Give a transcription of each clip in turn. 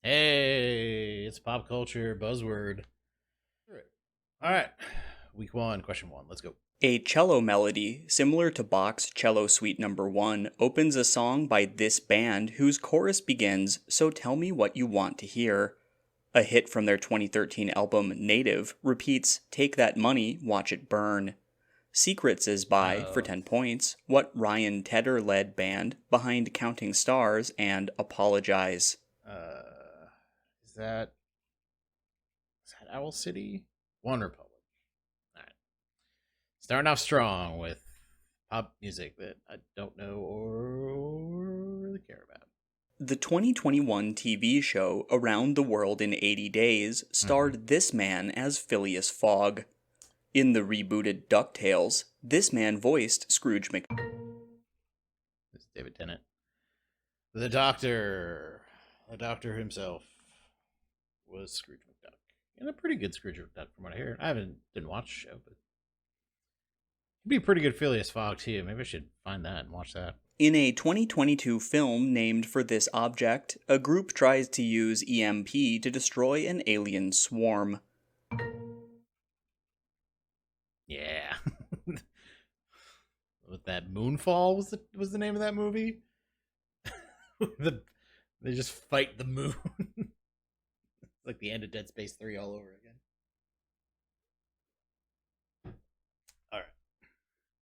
Hey, it's pop culture buzzword. All right. Week one, question one. Let's go. A cello melody, similar to Bach's Cello Suite No. 1, opens a song by this band whose chorus begins, "So tell me what you want to hear." A hit from their 2013 album Native repeats, "Take that money, watch it burn." Secrets is by, for Oh, 10 points, what Ryan Tedder led band behind Counting Stars and Apologize. uh, is that Owl City? One Republic. All right. Starting off strong with pop music that I don't know or really care about. The 2021 TV show Around the World in 80 Days Mm-hmm. starred this man as Phileas Fogg. In the rebooted DuckTales, this man voiced Scrooge Mc. This is David Tennant. The Doctor himself was Scrooge McDuck, and a pretty good Scrooge McDuck from what I hear. I didn't watch the show, but he'd be a pretty good Phileas Fogg too. Maybe I should find that and watch that. In a 2022 film named for this object, a group tries to use EMP to destroy an alien swarm. Yeah, with that Moonfall was the name of that movie. the, they just fight the moon. It's like the end of Dead Space 3 all over again. All right.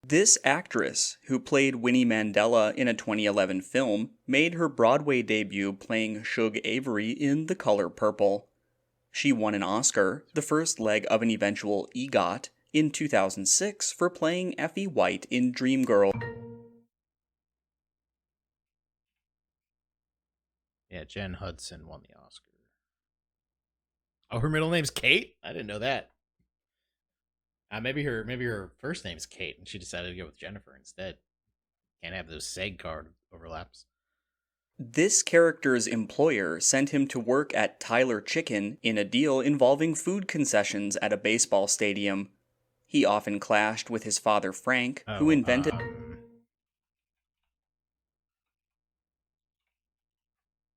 This actress, who played Winnie Mandela in a 2011 film, made her Broadway debut playing Shug Avery in The Color Purple. She won an Oscar, the first leg of an eventual EGOT, in 2006 for playing Effie White in Dreamgirl. Yeah, Jen Hudson won the Oscar. Oh, her middle name's Kate. I didn't know that. Maybe her first name's Kate, and she decided to go with Jennifer instead. Can't have those SEG card overlaps. This character's employer sent him to work at Tyler Chicken in a deal involving food concessions at a baseball stadium. He often clashed with his father Frank, who Oh, invented.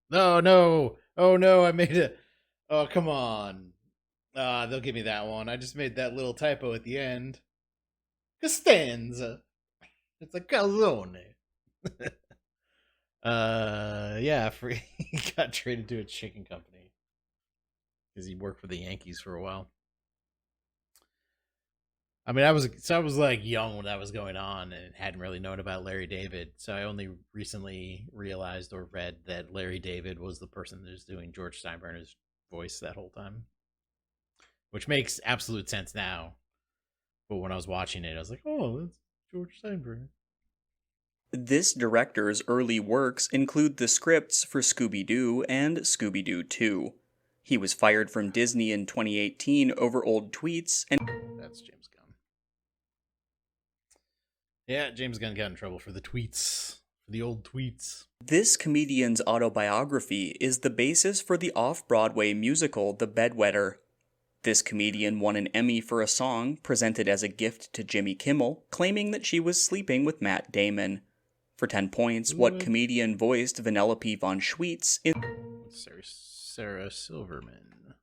no, no, oh no, I made it. Oh, come on. They'll give me that one. I just made that little typo at the end. Costanza. It's a calzone. Yeah, he got traded to a chicken company because he worked for the Yankees for a while. I mean, I was like young when that was going on and hadn't really known about Larry David. So I only recently realized or read that Larry David was the person that was doing George Steinbrenner's voice that whole time, which makes absolute sense now. But when I was watching it, I was like, "Oh, that's George Steinbrenner." This director's early works include the scripts for Scooby-Doo and Scooby-Doo 2. He was fired from Disney in 2018 over old tweets and. That's James Gunn. Yeah, James Gunn got in trouble for the tweets, for the old tweets. This comedian's autobiography is the basis for the off-Broadway musical The Bedwetter. This comedian won an Emmy for a song presented as a gift to Jimmy Kimmel, claiming that she was sleeping with Matt Damon. For 10 points, what comedian voiced Vanellope von Schweetz in Sarah Silverman.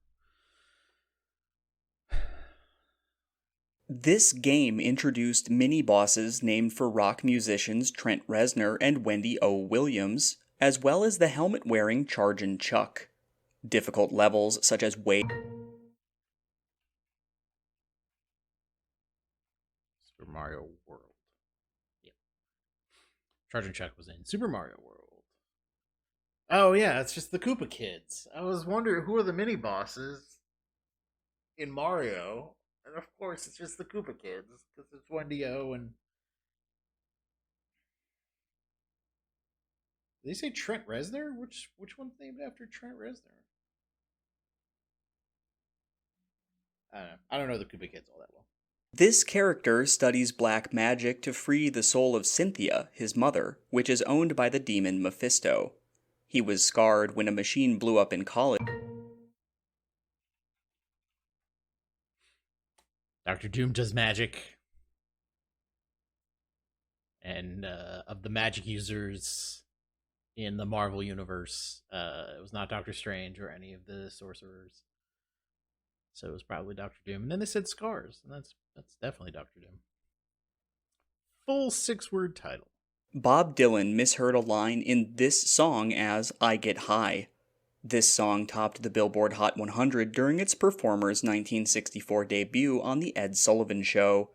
This game introduced mini-bosses named for rock musicians Trent Reznor and Wendy O. Williams, as well as the helmet-wearing Chargin' Chuck. Difficult levels such as Super Mario World. Yep. Charging Chuck was in Super Mario World. Oh yeah, it's just the Koopa kids. I was wondering who are the mini bosses in Mario, and of course it's just the Koopa kids because it's Wendy O and. Did they say Trent Reznor? Which one's named after Trent Reznor? I don't know the Koopa kids all that well. This character studies black magic to free the soul of Cynthia, his mother, which is owned by the demon Mephisto. He was scarred when a machine blew up in college. Doctor Doom does magic, and of the magic users, in the Marvel universe. It was not Doctor Strange or any of the sorcerers. So it was probably Doctor Doom. And then they said scars, and that's definitely Doctor Doom. Full 6-word title. Bob Dylan misheard a line in this song as I Get High. This song topped the Billboard Hot 100 during its performer's 1964 debut on The Ed Sullivan Show.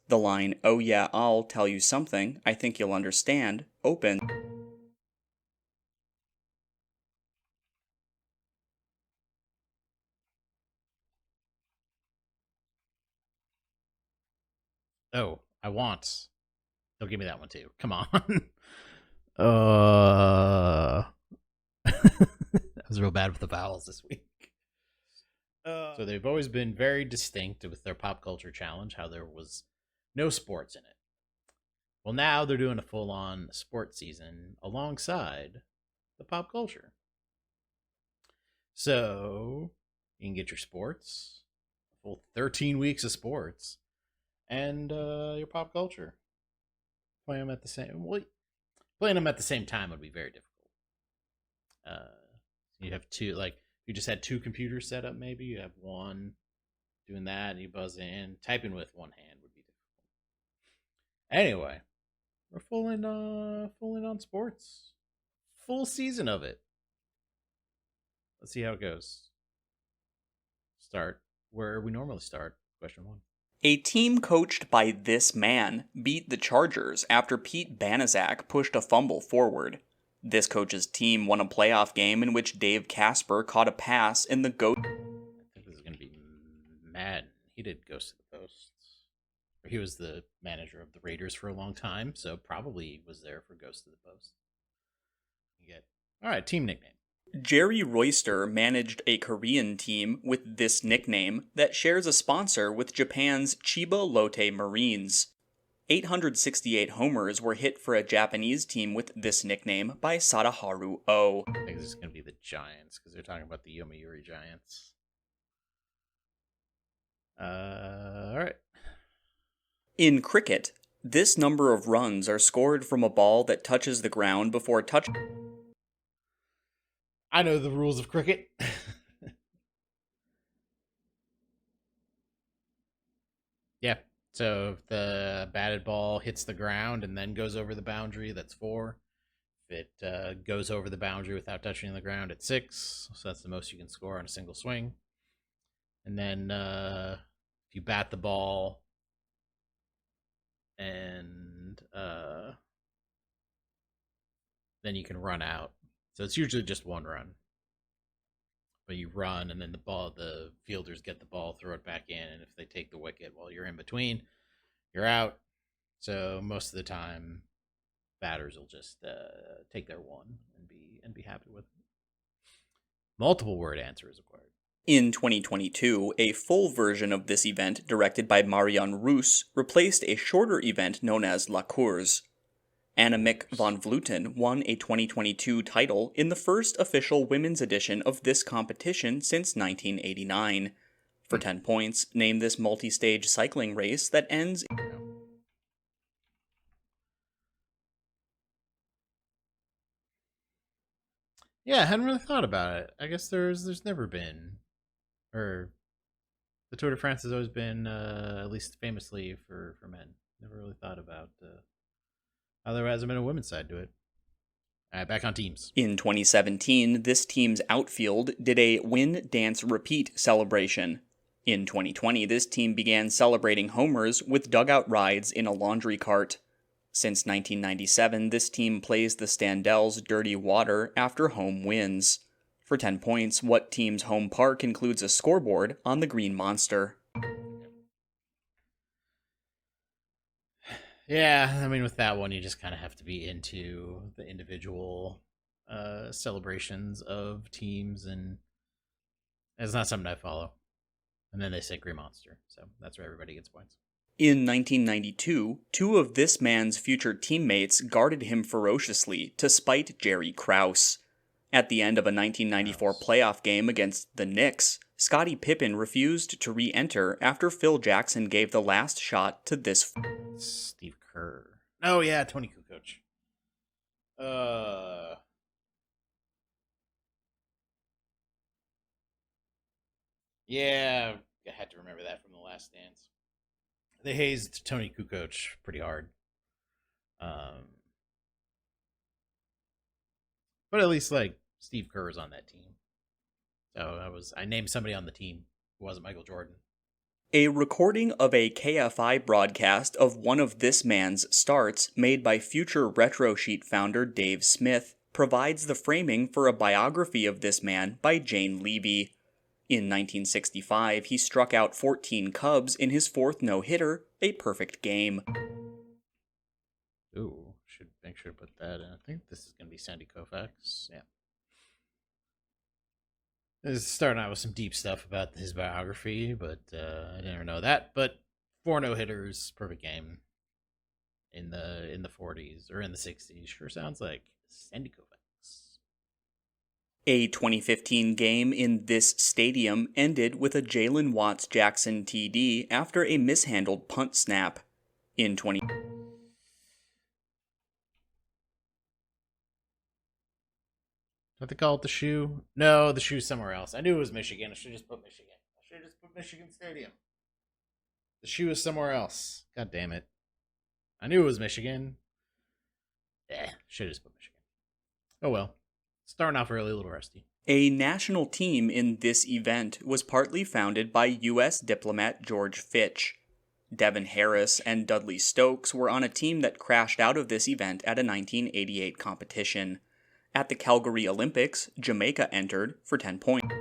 The line, "Oh yeah, I'll tell you something, I think you'll understand," opened. Oh, I want. Don't give me that one too. Come on. I was real bad with the vowels this week. So they've always been very distinct with their pop culture challenge, how there was no sports in it. Well, now they're doing a full-on sports season alongside the pop culture. So you can get your sports, a full 13 weeks of sports, and your pop culture. Play them at the same. Well, playing them at the same time would be very difficult. You have two, like you just had two computers set up. Maybe you have one doing that, and you buzz in. Typing with one hand would be difficult. Anyway, we're full in on sports. Full season of it. Let's see how it goes. Start where we normally start. Question 1. A team coached by this man beat the Chargers after Pete Banaszak pushed a fumble forward. This coach's team won a playoff game in which Dave Casper caught a pass in the I think this is going to be Madden. He did Ghost of the Post. He was the manager of the Raiders for a long time, so probably was there for Ghost of the Post. You get all right. Team nickname. Jerry Royster managed a Korean team with this nickname that shares a sponsor with Japan's Chiba Lotte Marines. 868 homers were hit for a Japanese team with this nickname by Sadaharu Oh. I think this is going to be the Giants because they're talking about the Yomiuri Giants. All right. In cricket, this number of runs are scored from a ball that touches the ground before touching. I know the rules of cricket. Yeah. So if the batted ball hits the ground and then goes over the boundary, that's 4. If it goes over the boundary without touching the ground, it's 6. So that's the most you can score on a single swing. And then if you bat the ball and then you can run out. So it's usually just 1 run. But you run, and then the fielders get the ball, throw it back in, and if they take the wicket while you're in between, you're out. So most of the time, batters will just take their 1 and be happy with it. Multiple word answer is required. In 2022, a full version of this event, directed by Marianne Roos, replaced a shorter event known as La Course. Annemiek van Vleuten won a 2022 title in the first official women's edition of this competition since 1989. For 10 points, name this multi-stage cycling race that ends... Yeah, I hadn't really thought about it. I guess there's never been, or the Tour de France has always been, at least famously for men. Never really thought about how there hasn't been a women's side to it. All right, back on teams. In 2017, this team's outfield did a win, dance, repeat celebration. In 2020, this team began celebrating homers with dugout rides in a laundry cart. Since 1997, this team plays the Standells Dirty Water after home wins. For 10 points, what team's home park includes a scoreboard on the Green Monster? Yeah, I mean, with that one, you just kind of have to be into the individual celebrations of teams, and it's not something I follow. And then they say Green Monster, so that's where everybody gets points. In 1992, 2 of this man's future teammates guarded him ferociously to spite Jerry Krause. At the end of a 1994 playoff game against the Knicks, Scottie Pippen refused to re-enter after Phil Jackson gave the last shot to this... Steve Kerr. Oh, yeah, Tony Kukoc. Yeah, I had to remember that from The Last Dance. They hazed Tony Kukoc pretty hard. Um, but at least like Steve Kerr was on that team. So I named somebody on the team who wasn't Michael Jordan. A recording of a KFI broadcast of one of this man's starts, made by future Retro Sheet founder Dave Smith, provides the framing for a biography of this man by Jane Levy. In 1965, he struck out 14 Cubs in his fourth no-hitter, a perfect game. Ooh, should make sure to put that in. I think this is gonna be Sandy Koufax. Yeah. This is starting out with some deep stuff about his biography, but I didn't know that. But four no hitters, perfect game in the 40s or in the 60s. Sure sounds like Sandy Koufax. A 2015 game in this stadium ended with a Jalen Watts Jackson TD after a mishandled punt snap. In 20 Don't they call it the shoe? No, the shoe's somewhere else. I knew it was Michigan. I should just put Michigan. I should just put Michigan Stadium. The shoe is somewhere else. God damn it. I knew it was Michigan. Should just put Michigan. Oh well. Starting off early, a little rusty. A national team in this event was partly founded by U.S. diplomat George Fitch. Devin Harris and Dudley Stokes were on a team that crashed out of this event at a 1988 competition. At the Calgary Olympics, Jamaica entered for 10 points.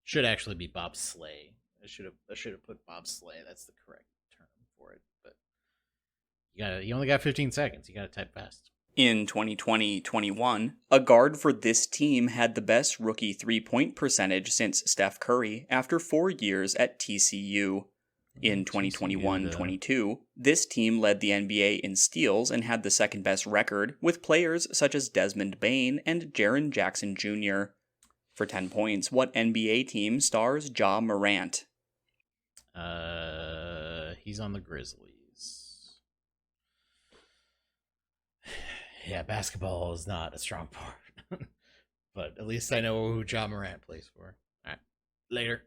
Should actually be bobsleigh. I should have put bobsleigh. That's the correct term for it. But you only got 15 seconds. You got to type fast. In 2020-21, a guard for this team had the best rookie three-point percentage since Steph Curry after 4 years at TCU. In 2021-22, this team led the NBA in steals and had the second best record, with players such as Desmond Bane and Jaren Jackson Jr. For 10 points, what NBA team stars Ja Morant? He's on the Grizzlies. Yeah, basketball is not a strong part. But at least I know who Ja Morant plays for. All right, later.